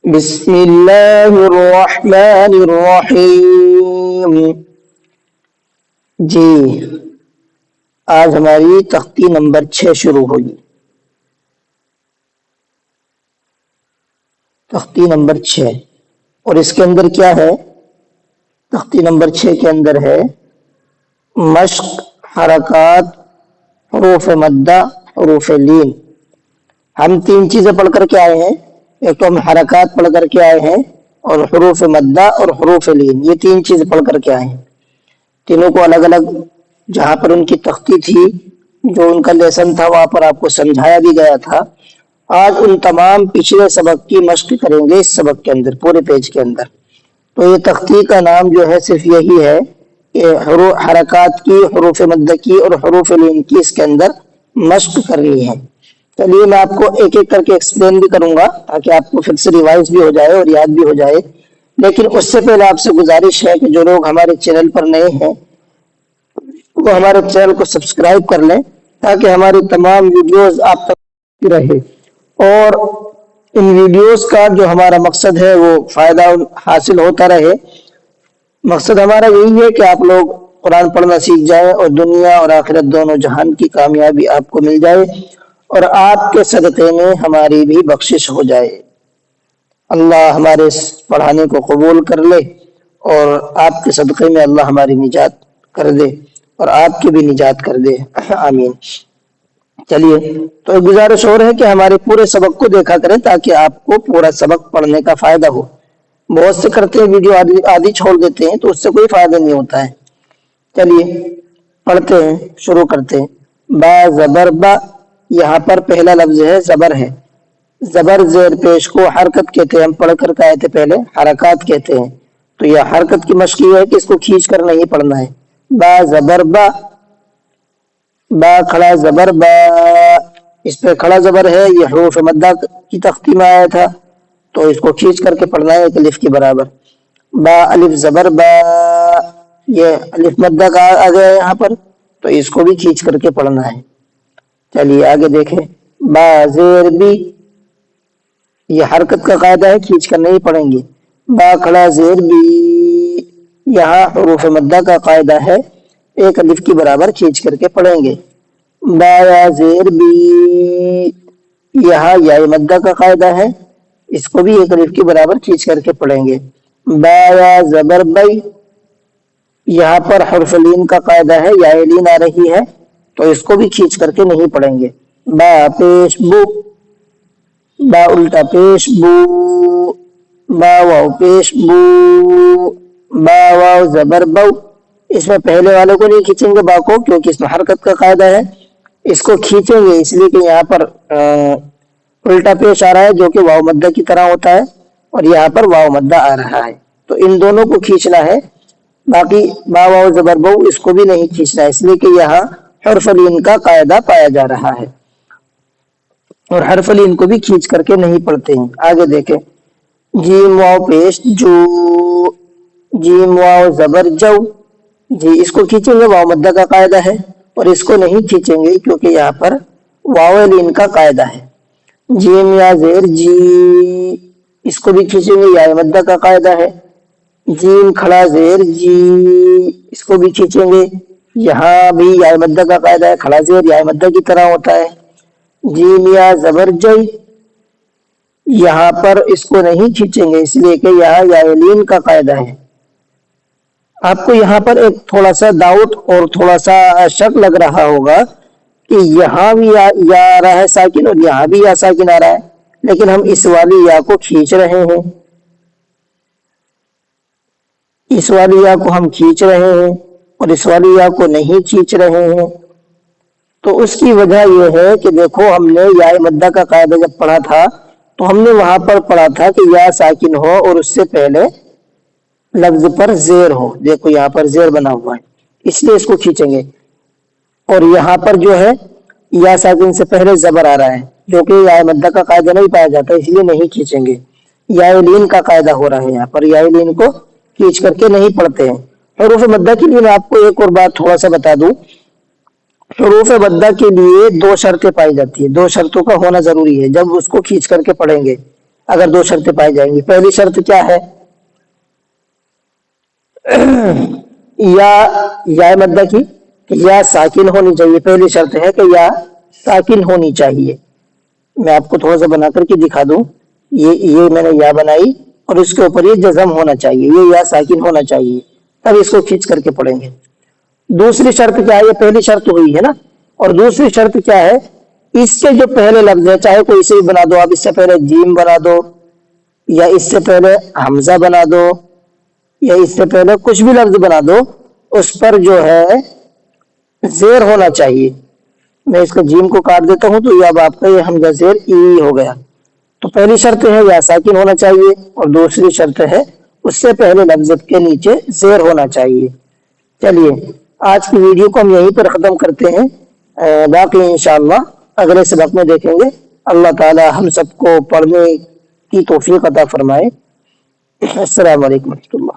بسم اللہ الرحمن الرحیم۔ جی آج ہماری تختی نمبر 6 شروع ہوگی۔ تختی نمبر 6 اور اس کے اندر کیا ہے؟ تختی نمبر 6 کے اندر ہے مشق، حرکات، حروف مدہ، حروف لین۔ ہم 3 چیزیں پڑھ کر کے آئے ہیں۔ ایک تو ہم حرکات پڑھ کر کے آئے ہیں اور حروف مدہ اور حروف لین، یہ 3 چیزیں پڑھ کر کے آئے ہیں۔ تینوں کو الگ الگ جہاں پر ان کی تختی تھی، جو ان کا لیسن تھا، وہاں پر آپ کو سمجھایا بھی گیا تھا۔ آج ان تمام پچھلے سبق کی مشق کریں گے اس سبق کے اندر، پورے پیج کے اندر۔ تو یہ تختی کا نام جو ہے صرف یہی ہے کہ حرکات کی، حروف مدہ کی اور حروف لین کی اس کے اندر مشق کرنی ہے۔ چلیے میں آپ کو ایک ایک کر کے ایکسپلین بھی کروں گا تاکہ آپ کو پھر سے ریوائز بھی ہو جائے اور یاد بھی ہو جائے۔ لیکن اس سے پہلے آپ سے گزارش ہے کہ جو لوگ ہمارے چینل پر نئے ہیں وہ ہمارے چینل کو سبسکرائب کر لیں تاکہ ہماری تمام ویڈیوز آپ تک رہے، اور ان ویڈیوز کا جو ہمارا مقصد ہے وہ فائدہ حاصل ہوتا رہے۔ مقصد ہمارا یہی ہے کہ آپ لوگ قرآن پڑھنا سیکھ جائیں اور دنیا اور آخرت دونوں جہان کی کامیابی آپ کو مل جائے، اور آپ کے صدقے میں ہماری بھی بخشش ہو جائے۔ اللہ ہمارے اس پڑھانے کو قبول کر لے اور آپ کے صدقے میں اللہ ہماری نجات کر دے اور آپ کی بھی نجات کر دے، آمین۔ چلیے تو ایک گزارش اور ہے کہ ہمارے پورے سبق کو دیکھا کریں تاکہ آپ کو پورا سبق پڑھنے کا فائدہ ہو۔ بہت سے کرتے ہیں ویڈیو آدھی چھوڑ دیتے ہیں تو اس سے کوئی فائدہ نہیں ہوتا ہے۔ چلیے پڑھتے ہیں، شروع کرتے ہیں۔ با زبر با، یہاں پر پہلا لفظ ہے زبر ہے۔ زبر زیر پیش کو حرکت کہتے ہیں، ہم پڑھ کر کے آئے تھے پہلے، حرکات کہتے ہیں۔ تو یہ حرکت کی مشق یہ ہے کہ اس کو کھینچ کر نہیں پڑھنا ہے۔ با زبر با، با کھڑا زبر با، اس پہ کھڑا زبر ہے، یہ حروف مدہ کی تختی میں آیا تھا تو اس کو کھینچ کر کے پڑھنا ہے ایک الف کے برابر۔ با الف زبر با، یہ الف مدہ کا آ گیا یہاں پر تو اس کو بھی کھینچ کر کے پڑھنا ہے۔ چلیے آگے دیکھیں۔ با زیر بی، یہ حرکت کا قاعدہ ہے، کھینچ کر نہیں پڑھیں گے۔ با کھڑا زیر بی، یہاں حروف مدہ کا قاعدہ ہے، ایک الف کی برابر کھینچ کر کے پڑھیں گے۔ با یا زیر بی، یہاں یا مدہ کا قاعدہ ہے، اس کو بھی ایک الف کی برابر کھینچ کر کے پڑھیں گے۔ با یا زبر بئی، یہاں پر حرف لین کا قاعدہ ہے، یا لین آ رہی ہے تو اس کو بھی کھینچ کر کے نہیں پڑھیں گے۔ با پیش بو، با الٹا پیش بو، با واو پیش بو، با واو زبر بو، اس میں پہلے والے کو نہیں کھینچیں گے با کو، کیونکہ اس میں حرکت کا قاعدہ ہے۔ اس کو کھینچیں گے اس لیے کہ یہاں پر الٹا پیش آ رہا ہے جو کہ واو مدہ کی طرح ہوتا ہے، اور یہاں پر واو مدہ آ رہا ہے تو ان دونوں کو کھینچنا ہے۔ باقی با واو زبر بو اس کو بھی نہیں کھینچنا ہے، اس لیے کہ یہاں حرف لین کا قاعدہ پایا جا رہا ہے، اور حرف لین کو بھی کھینچ کر کے نہیں پڑھتے ہیں۔ آگے دیکھیں۔ جیم واو پیش جو، جیم واو زبر جو، جی اس کو کھینچیں گے، واو مدہ کا قاعدہ ہے، اور اس کو نہیں کھینچیں گے کیونکہ یہاں پر واو لین کا قاعدہ ہے۔ جیم یا زیر جی، اس کو بھی کھینچیں گے، یا مدہ کا قاعدہ ہے۔ جیم کھڑا زیر جی، اس کو بھی کھینچیں گے، یہاں بھی یا مدہ کا قاعدہ ہے، کھڑا زیر یا مدہ کی طرح ہوتا ہے۔ جیم یا زبر جئی، یہاں پر اس کو نہیں کھینچیں گے اس لیے کہ یہاں یا لین کا قاعدہ ہے۔ آپ کو یہاں پر ایک تھوڑا سا ڈاؤٹ اور تھوڑا سا شک لگ رہا ہوگا کہ یہاں بھی یا آ رہا ہے ساکن اور یہاں بھی یا ساکن آ رہا ہے، لیکن ہم اس والی یا کو کھینچ رہے ہیں، اس والی یا کو ہم کھینچ رہے ہیں اور اس والی یا کو نہیں کھینچ رہے ہیں۔ تو اس کی وجہ یہ ہے کہ دیکھو ہم نے یا مدہ کا قاعدہ جب پڑھا تھا تو ہم نے وہاں پر پڑھا تھا کہ یا ساکن ہو اور اس سے پہلے لفظ پر زیر ہو، دیکھو یہاں پر زیر بنا ہوا ہے اس لیے اس کو کھینچیں گے، اور یہاں پر جو ہے یا ساکن سے پہلے زبر آ رہا ہے جو کہ یا مدہ کا قاعدہ نہیں پایا جاتا، اس لیے نہیں کھینچیں گے۔ یا لین کا قاعدہ ہو رہا ہے، یہاں پر یا لین کو کھینچ کر کے نہیں پڑھتے ہیں۔ حروف مدہ کے لیے میں آپ کو ایک اور بات تھوڑا سا بتا دوں۔ حروف مدہ کے لیے 2 شرطیں پائی جاتی ہیں، 2 شرطوں کا ہونا ضروری ہے جب اس کو کھینچ کر کے پڑھیں گے۔ اگر دو شرطیں پائی جائیں گی. پہلی شرط کیا ہے؟ یا مدہ کی کہ یا ساکن ہونی چاہیے. پہلی شرط ہے کہ یا ساکن ہونی چاہیے. میں آپ کو تھوڑا سا بنا کر کے دکھا دوں. یہ میں نے یا بنائی اور اس کے اوپر یہ جزم ہونا چاہیے, یہ یا ساکن ہونا چاہیے. اب اس کو کھینچ کر کے پڑھیں گے. دوسری شرط کیا ہے؟ یہ پہلی شرط ہوئی ہے نا. اور دوسری شرط کیا ہے؟ اس کے جو پہلے لفظ ہے, چاہے کوئی اسے بھی بنا دو آپ, اس سے پہلے جیم بنا دو یا اس سے پہلے حمزہ بنا دو یا اس سے پہلے کچھ بھی لفظ بنا دو, اس پر جو ہے زیر ہونا چاہیے. میں اس کو جیم کو کاٹ دیتا ہوں تو یہ اب آپ کا یہ حمزہ زیر ای ہو گیا. تو پہلی شرط ہے یا ساکن ہونا چاہیے اور دوسری شرط ہے اس سے پہلے لفظ کے نیچے زیر ہونا چاہیے. چلیے آج کی ویڈیو کو ہم یہیں پر ختم کرتے ہیں. باقی انشاءاللہ اگلے سبق میں دیکھیں گے. اللہ تعالی ہم سب کو پڑھنے کی توفیق عطا فرمائے. السلام علیکم ورحمۃ اللہ.